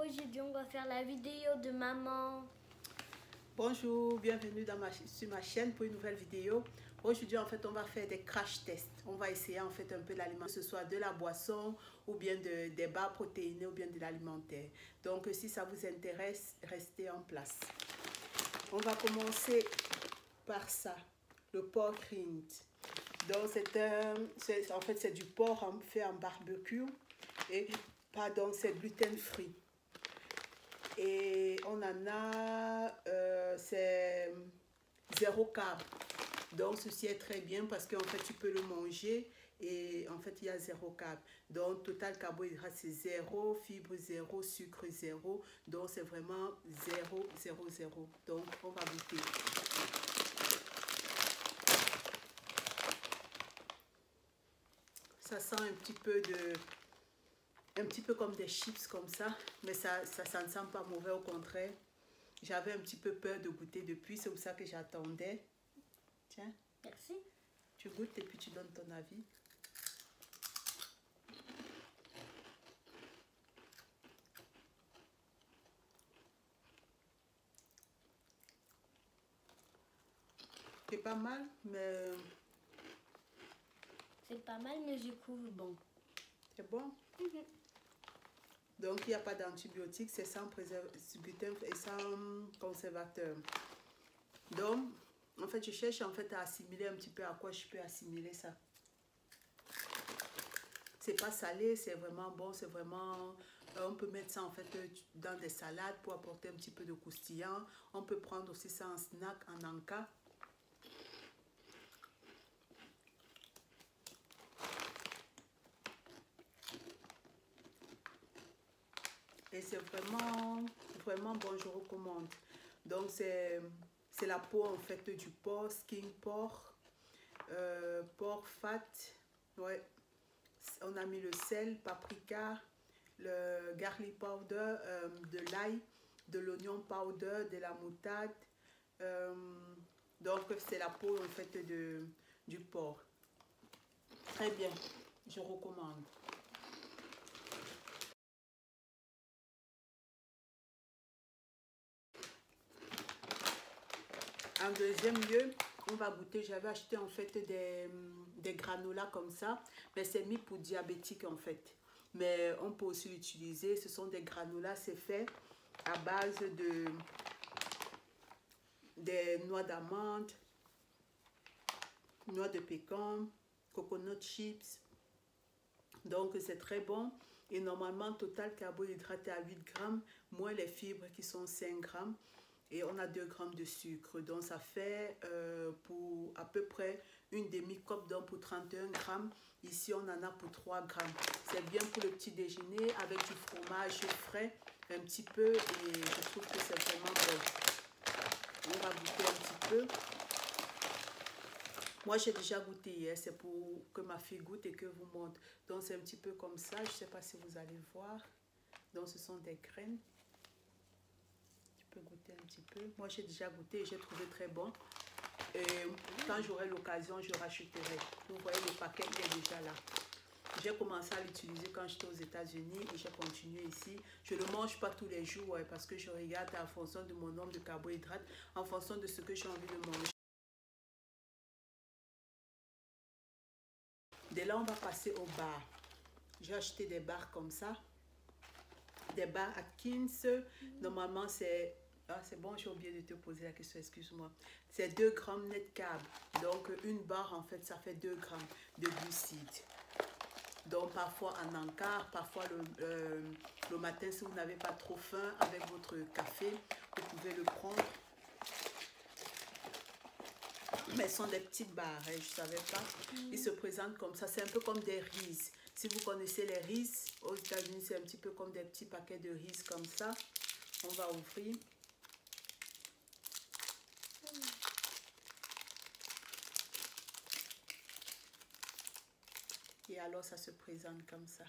aujourd'hui on va faire la vidéo de maman. Bonjour, bienvenue sur ma chaîne pour une nouvelle vidéo. Aujourd'hui en fait on va faire des crash tests. On va essayer en fait un peu l'aliment, que ce soit de la boisson ou bien des barres protéinées ou bien de l'alimentaire. Donc si ça vous intéresse, restez en place. On va commencer par ça, le pork rind. Donc c'est du porc fait en barbecue et pardon, c'est gluten free. Et on en a, c'est 0 carb. Donc ceci est très bien parce qu'en fait tu peux le manger et en fait il y a 0 carb. Donc total carbohydrate c'est 0, fibre 0, sucre 0. Donc c'est vraiment 0, 0, 0. Donc on va goûter. Ça sent un petit peu comme des chips comme ça, mais ça ne sent pas mauvais, au contraire. J'avais un petit peu peur de goûter depuis, c'est pour ça que j'attendais. Tiens. Merci. Tu goûtes et puis tu donnes ton avis. C'est pas mal, mais... C'est pas mal, mais je trouve bon. C'est bon? Donc, il n'y a pas d'antibiotiques, c'est sans préservatif et sans conservateur. Donc, en fait, je cherche en fait à assimiler un petit peu à quoi je peux assimiler ça. C'est pas salé, c'est vraiment bon, c'est vraiment... on peut mettre ça en fait dans des salades pour apporter un petit peu de croustillant. On peut prendre aussi ça en snack, en encas. Et c'est vraiment bon, je recommande. Donc c'est la peau en fait du porc, skin porc, porc fat. Ouais. On a mis le sel, paprika, le garlic powder, de l'ail, de l'oignon powder, de la moutarde. Donc c'est la peau en fait du porc. Très bien, je recommande. En deuxième lieu, on va goûter. J'avais acheté en fait des granolas comme ça, mais c'est mis pour diabétique en fait. Mais on peut aussi l'utiliser. Ce sont des granolas, c'est fait à base des noix d'amande, noix de pécan, coconut chips. Donc c'est très bon. Et normalement, total carbohydrate à 8 grammes, moins les fibres qui sont 5 grammes. Et on a 2 grammes de sucre. Donc ça fait pour à peu près une demi-coupe, donc pour 31 grammes. Ici, on en a pour 3 grammes. C'est bien pour le petit déjeuner avec du fromage frais, un petit peu. Et je trouve que c'est vraiment bon. On va goûter un petit peu. Moi, j'ai déjà goûté hier. C'est pour que ma fille goûte et que vous montre. Donc, c'est un petit peu comme ça. Je ne sais pas si vous allez voir. Donc, ce sont des graines. Goûter un petit peu. Moi, j'ai déjà goûté et j'ai trouvé très bon. Et quand j'aurai l'occasion, je rachèterai. Vous voyez, le paquet est déjà là. J'ai commencé à l'utiliser quand j'étais aux États-Unis et j'ai continué ici. Je ne le mange pas tous les jours parce que je regarde en fonction de mon nombre de carbohydrates, en fonction de ce que j'ai envie de manger. De là, on va passer au bar. J'ai acheté des bars comme ça. Des bars Atkins. Normalement, c'est... Ah, c'est bon, j'ai oublié de te poser la question, excuse-moi. C'est 2 grammes net carb. Donc, une barre, en fait, ça fait 2 grammes de glucides. Donc, parfois en encart, parfois le matin, si vous n'avez pas trop faim, avec votre café, vous pouvez le prendre. Mais ce sont des petites barres, hein, je ne savais pas. Ils se présentent comme ça. C'est un peu comme des Reese. Si vous connaissez les Reese, aux États-Unis, c'est un petit peu comme des petits paquets de Reese comme ça. On va ouvrir. Et alors, ça se présente comme ça.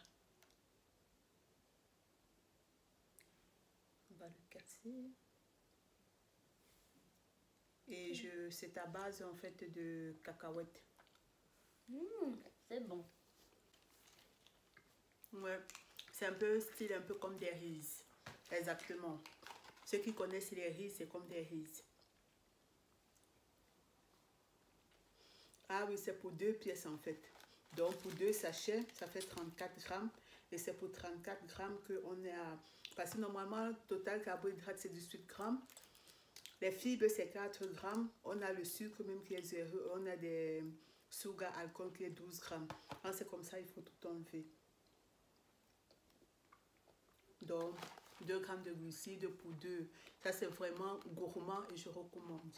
On va le casser. Et c'est à base, en fait, de cacahuètes. C'est bon. Ouais. C'est un peu style, un peu comme des Reese. Exactement. Ceux qui connaissent les riz, c'est comme des riz. Ah oui, c'est pour 2 pièces en fait. Donc pour 2 sachets, ça fait 34 grammes. Et c'est pour 34 grammes qu'on est à... Parce que normalement, total carbohydrate, c'est 18 grammes. Les fibres, c'est 4 grammes. On a le sucre même qui est 0. On a des sucres alcool qui est 12 grammes. Quand c'est comme ça, il faut tout enlever. Donc, 2 grammes de glucides pour 2. Ça, c'est vraiment gourmand et je recommande.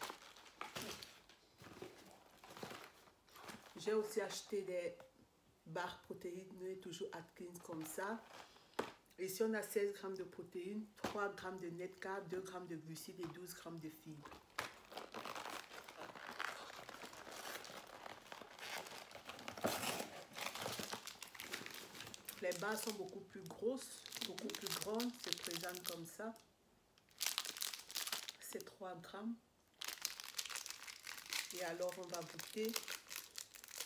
J'ai aussi acheté des barres protéines, toujours Atkins comme ça. Ici, on a 16 grammes de protéines, 3 grammes de net carb, 2 grammes de glucides et 12 grammes de fibres. Les barres sont beaucoup plus grosses, beaucoup plus grandes. Se présentent comme ça. C'est 3 grammes. Et alors, on va goûter.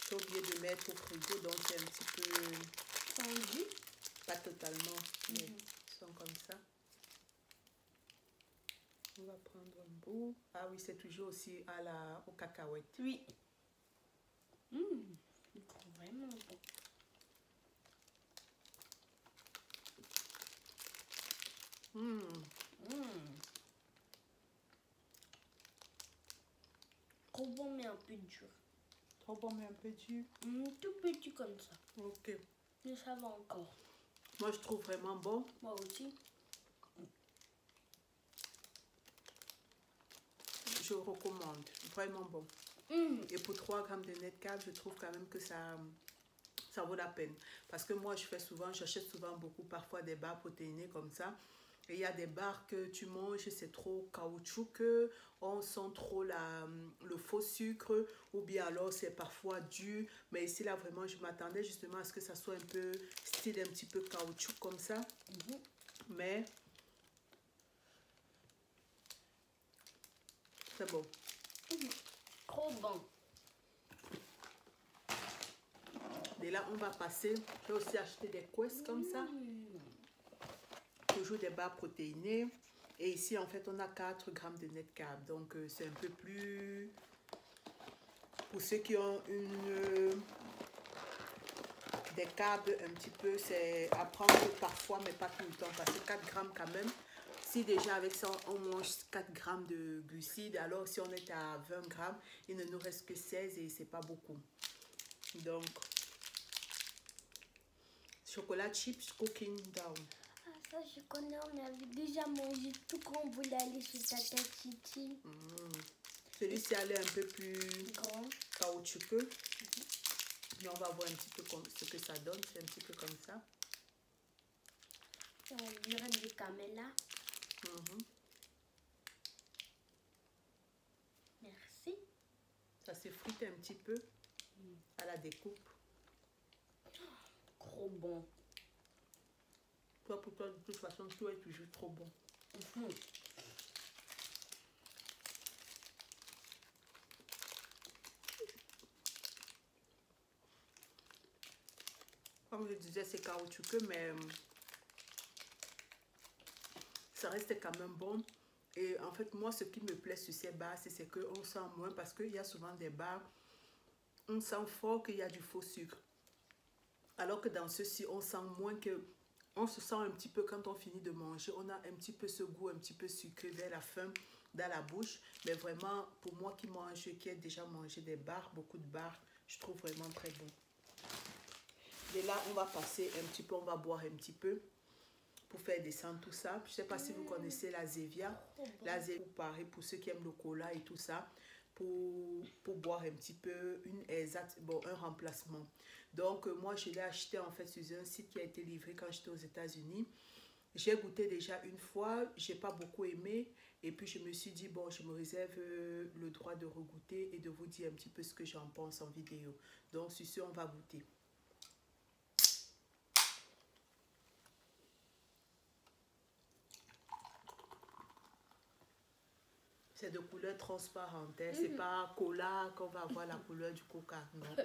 J'ai oublié de mettre au frigo, donc c'est un petit peu tendu. Pas totalement, mais ils sont comme ça. On va prendre un bout. Ah oui, c'est toujours aussi aux cacahuètes. Oui. C'est vraiment bon. Trop bon mais un peu dur. Trop bon mais un peu dur. Tout petit comme ça. Ok. Mais ça va encore. Moi je trouve vraiment bon. Moi aussi. Je recommande. Vraiment bon. Et pour 3 grammes de net carb, je trouve quand même que ça vaut la peine. Parce que moi j'achète souvent beaucoup parfois des barres protéinées comme ça. Et il y a des barres que tu manges, c'est trop caoutchoukeux, on sent trop le faux sucre, ou bien alors c'est parfois dur. Mais ici, là, vraiment, je m'attendais justement à ce que ça soit un peu style un petit peu caoutchouc comme ça. Mais c'est bon. Trop bon. Et là, on va passer. J'ai aussi acheté des Quest comme ça. Toujours des barres protéinées. Et ici, en fait, on a 4 grammes de net carb. Donc, c'est un peu plus... Pour ceux qui ont des carbs un petit peu, c'est à prendre parfois, mais pas tout le temps. Parce que 4 grammes quand même. Si déjà avec ça, on mange 4 grammes de glucides, alors si on est à 20 grammes, il ne nous reste que 16 et c'est pas beaucoup. Donc, chocolat chips cooking down. Ah, ça je connais, on avait déjà mangé tout quand on voulait aller chez Tata Titi. Celui-ci allait un peu plus grand, caoutchoukeux. Mais on va voir un petit peu ce que ça donne. C'est un petit peu comme ça. Et on dirait du caméla. Merci. Ça s'effrite un petit peu à la découpe. Trop bon. Toi, pour toi, de toute façon, tout est toujours trop bon. Comme je disais, c'est caoutchoukeux, mais ça reste quand même bon. Et en fait, moi, ce qui me plaît sur ces barres, c'est qu'on sent moins, parce qu'il y a souvent des barres, on sent fort qu'il y a du faux sucre. Alors que dans ceux-ci, on sent moins que... On se sent un petit peu, quand on finit de manger, on a un petit peu ce goût un petit peu sucré vers la fin dans la bouche. Mais vraiment, pour moi qui ai déjà mangé des barres, beaucoup de barres, je trouve vraiment très bon. Et là, on va passer un petit peu, on va boire un petit peu pour faire descendre tout ça. Je ne sais pas si vous connaissez la Zevia. La Zevia, pareil, pour ceux qui aiment le cola et tout ça, pour boire un petit peu un remplacement. Donc, moi, je l'ai acheté en fait sur un site qui a été livré quand j'étais aux États-Unis. J'ai goûté déjà une fois, j'ai pas beaucoup aimé. Et puis, je me suis dit, bon, je me réserve le droit de regoûter et de vous dire un petit peu ce que j'en pense en vidéo. Donc, sur ce, on va goûter. C'est de couleur transparente. C'est pas cola qu'on va avoir la couleur du coca. Non.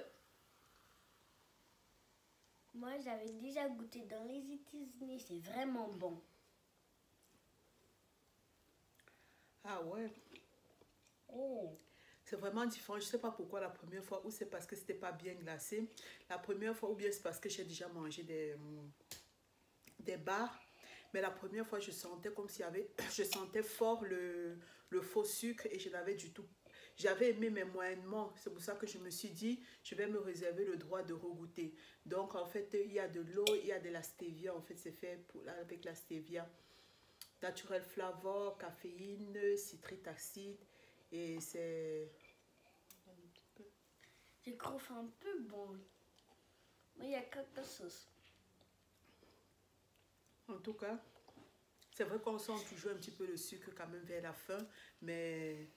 Moi, j'avais déjà goûté dans les États-Unis. C'est vraiment bon. Ah ouais. Oh. C'est vraiment différent. Je ne sais pas pourquoi la première fois, ou c'est parce que c'était pas bien glacé. La première fois, ou bien c'est parce que j'ai déjà mangé des barres. Mais la première fois, je sentais comme s'il y avait, je sentais fort le faux sucre et je n'avais du tout. J'avais aimé, mais moyennement. C'est pour ça que je me suis dit, je vais me réserver le droit de regoûter. Donc, en fait, il y a de l'eau, il y a de la stevia. En fait, c'est fait avec la stevia. Naturel flavor, caféine, citrique acide. Et c'est... Je trouve un peu bon. Mais il y a quelque chose. En tout cas, c'est vrai qu'on sent toujours un petit peu le sucre quand même vers la fin. Mais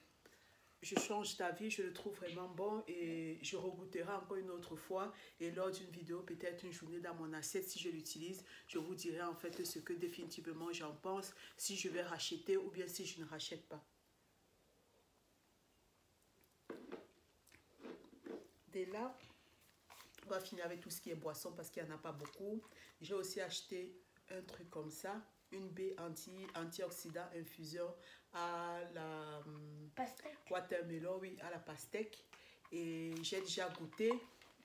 je change d'avis, je le trouve vraiment bon et je regoûterai encore une autre fois. Et lors d'une vidéo, peut-être une journée dans mon assiette, si je l'utilise, je vous dirai en fait ce que définitivement j'en pense, si je vais racheter ou bien si je ne rachète pas. Dès là, on va finir avec tout ce qui est boisson parce qu'il n'y en a pas beaucoup. J'ai aussi acheté un truc comme ça, une baie antioxydant infusion à la watermelon, oui, à la pastèque. Et j'ai déjà goûté.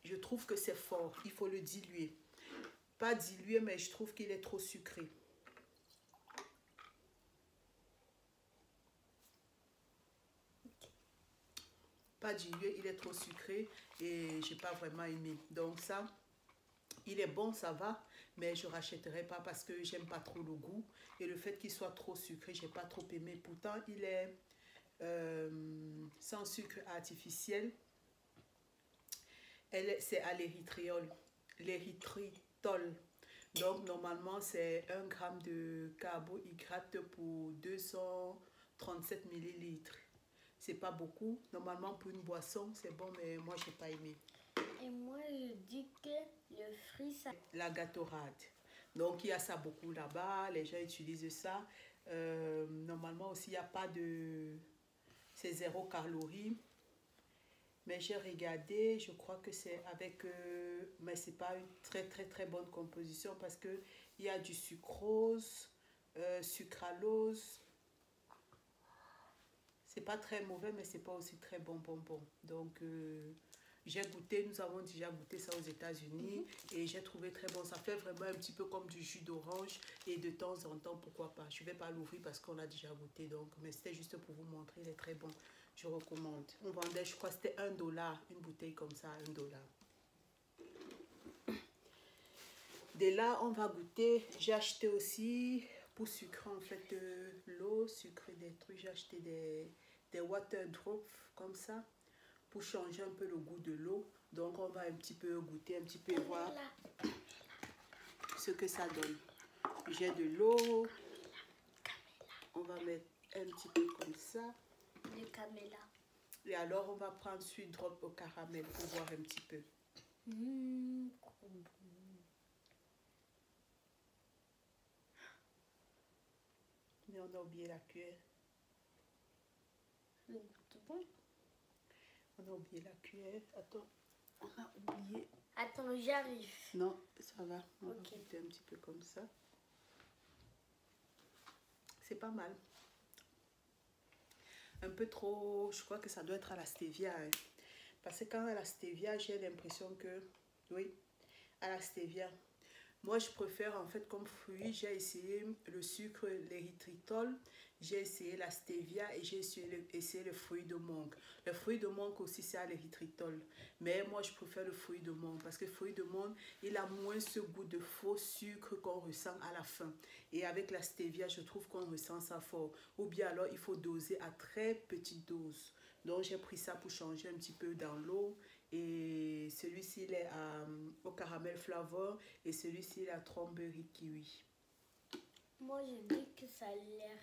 Je trouve que c'est fort. Il faut le diluer. Pas diluer, mais je trouve qu'il est trop sucré. Pas dilué, il est trop sucré et j'ai pas vraiment aimé. Donc ça, il est bon, ça va, mais je rachèterai pas parce que j'aime pas trop le goût. Et le fait qu'il soit trop sucré, j'ai pas trop aimé. Pourtant, il est sans sucre artificiel. C'est à l'érythritol. L'érythritol. Donc, normalement, c'est 1 gramme de carbohydrate pour 237 millilitres. C'est pas beaucoup. Normalement, pour une boisson, c'est bon, mais moi, j'ai pas aimé. Et moi, je dis que le fruit, ça... La Gatorade. Donc, il y a ça beaucoup là-bas. Les gens utilisent ça. Normalement aussi, il n'y a pas de... C'est 0 calories. Mais j'ai regardé, je crois que c'est avec... mais c'est pas une très bonne composition parce qu'il y a du sucrose, sucralose. C'est pas très mauvais, mais c'est pas aussi très bon. Donc, j'ai goûté, nous avons déjà goûté ça aux États-Unis et j'ai trouvé très bon. Ça fait vraiment un petit peu comme du jus d'orange et de temps en temps, pourquoi pas. Je vais pas l'ouvrir parce qu'on l'a déjà goûté, donc, mais c'était juste pour vous montrer, il est très bon. Je recommande. On vendait, je crois que c'était $1, une bouteille comme ça, $1. De là, on va goûter. J'ai acheté aussi, pour sucrer en fait l'eau, sucrer des trucs, j'ai acheté des water drops comme ça, pour changer un peu le goût de l'eau. Donc on va un petit peu goûter, un petit peu voir ce que ça donne. J'ai de l'eau. On va mettre un petit peu comme ça. Le caméla. Et alors on va prendre Sweet Drop au caramel pour voir un petit peu. Mais on a oublié la cuillère. Le goût bon. On a oublié la cuillère. Attends, on a oublié. Attends, j'arrive. Non, ça va. On va Ok. goûter un petit peu comme ça. C'est pas mal. Un peu trop, je crois que ça doit être à la stevia. Hein. Parce que quand à la stevia, j'ai l'impression que, oui, à la stevia. Moi, je préfère en fait comme fruit, j'ai essayé le sucre, l'érythritol, j'ai essayé la stevia et j'ai essayé le fruit de mangue. Le fruit de mangue aussi, c'est à l'érythritol. Mais moi, je préfère le fruit de mangue parce que le fruit de mangue, il a moins ce goût de faux sucre qu'on ressent à la fin. Et avec la stevia, je trouve qu'on ressent ça fort. Ou bien alors, il faut doser à très petite dose. Donc, j'ai pris ça pour changer un petit peu dans l'eau. Et celui-ci, il est au caramel flavor. Et celui-ci, il est à cranberry kiwi. Moi, je dis que ça a l'air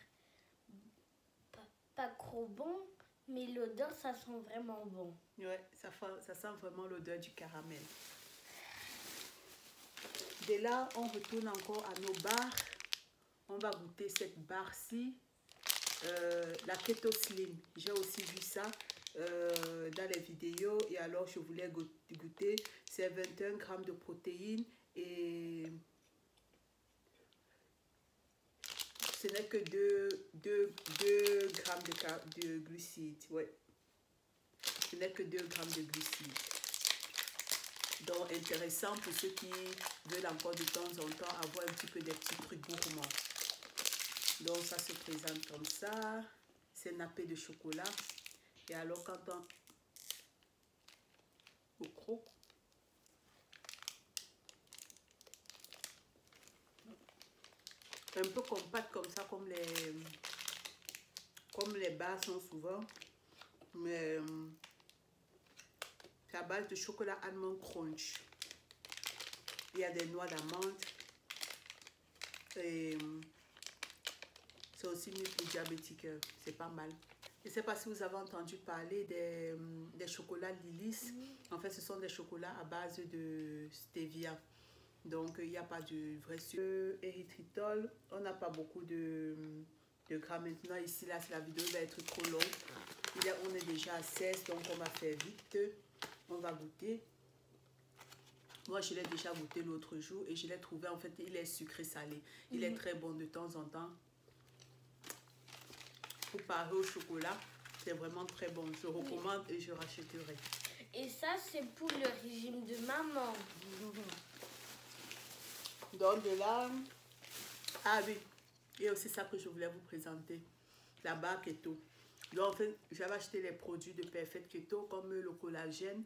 pas trop bon, mais l'odeur, ça sent vraiment bon. Ouais, ça sent vraiment l'odeur du caramel. De là, on retourne encore à nos barres. On va goûter cette barre-ci. La Keto Slim. J'ai aussi vu ça dans les vidéos. Et alors, je voulais goûter. C'est 21 grammes de protéines et Ce n'est que 2 grammes de glucides. Ouais. Ce n'est que 2 grammes de glucides. Donc, intéressant pour ceux qui veulent encore de temps en temps avoir un petit peu des petits trucs gourmands. Donc, ça se présente comme ça. C'est nappé de chocolat. Et alors, quand on croque, un peu compact comme ça, comme les barres sont souvent. Mais c'est à base de chocolat almond crunch. Il y a des noix d'amande. Et c'est aussi mieux pour diabétique. C'est pas mal. Je ne sais pas si vous avez entendu parler des chocolats Lilis. En fait, ce sont des chocolats à base de stevia. Donc, il n'y a pas de vrai sucre. Érythritol, on n'a pas beaucoup de gras maintenant. Ici, là, la vidéo va être trop longue. On est déjà à 16, donc on va faire vite. On va goûter. Moi, je l'ai déjà goûté l'autre jour et je l'ai trouvé, en fait, il est sucré-salé. Il est très bon de temps en temps. Pour parer au chocolat, c'est vraiment très bon. Je recommande et je rachèterai. Et ça, c'est pour le régime de maman. Donc de là, ah oui, il y a aussi ça que je voulais vous présenter, la barre keto. Donc en fait, j'avais acheté les produits de Perfect Keto comme le collagène,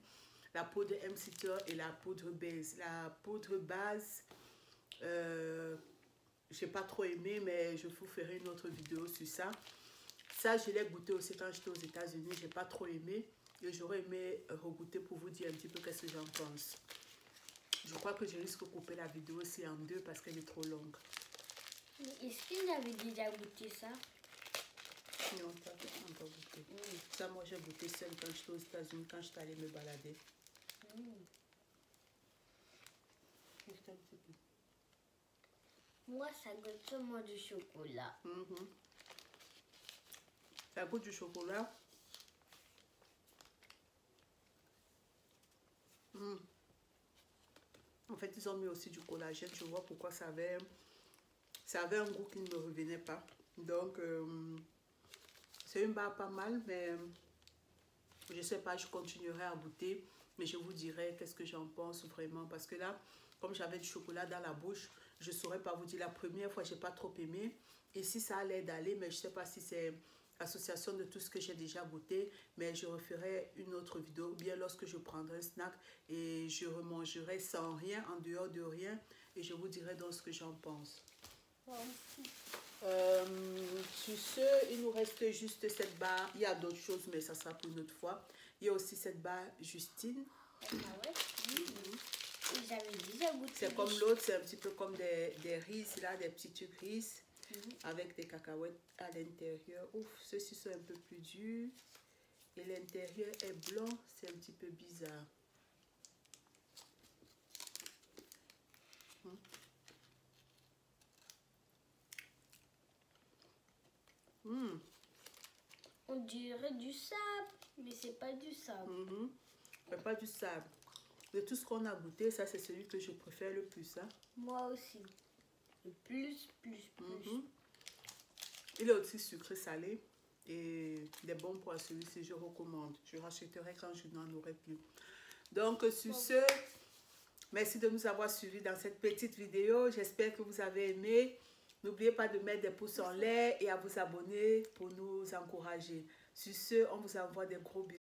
la poudre MCT et la poudre base. La poudre base, j'ai pas trop aimé, mais je vous ferai une autre vidéo sur ça. Ça, je l'ai goûté aussi quand j'étais aux États-Unis, j'ai pas trop aimé. Et j'aurais aimé regoûter pour vous dire un petit peu qu'est-ce que j'en pense. Je crois que je risque de couper la vidéo aussi en deux parce qu'elle est trop longue. Est-ce que vous avez déjà goûté ça? Non, ça, on n'a pas goûté. Ça, moi, j'ai goûté seul quand j'étais aux États-Unis, quand j'étais allée me balader. Juste un petit peu. Moi, ça goûte seulement du chocolat. Ça goûte du chocolat. En fait, ils ont mis aussi du collagène. Je vois pourquoi ça avait un goût qui ne me revenait pas. Donc, c'est une barre pas mal, mais je ne sais pas, je continuerai à goûter. Mais je vous dirai qu'est-ce que j'en pense vraiment. Parce que là, comme j'avais du chocolat dans la bouche, je ne saurais pas vous dire. La première fois, je n'ai pas trop aimé. Ici, ça a l'air d'aller, mais je ne sais pas si c'est association de tout ce que j'ai déjà goûté. Mais je referai une autre vidéo, bien lorsque je prendrai un snack et je remangerai sans rien, en dehors de rien. Et je vous dirai donc ce que j'en pense. Sur ce, il nous reste juste cette barre. Il y a d'autres choses, mais ça sera pour une autre fois. Il y a aussi cette barre Justine. J'avais déjà goûté. C'est comme l'autre, c'est un petit peu comme des riz, là, des petits tubes riz avec des cacahuètes à l'intérieur. Ouf, ceux-ci sont un peu plus durs. Et l'intérieur est blanc, c'est un petit peu bizarre. On dirait du sable, mais c'est pas du sable. C'est pas du sable. De tout ce qu'on a goûté, ça c'est celui que je préfère le plus. Hein. Moi aussi. Le plus. Il est aussi sucré salé. Et il est bon pour celui-ci, je recommande. Je rachèterai quand je n'en aurai plus. Donc sur ce, merci de nous avoir suivis dans cette petite vidéo. J'espère que vous avez aimé. N'oubliez pas de mettre des pouces en l'air et à vous abonner pour nous encourager. Sur ce, on vous envoie des gros bisous.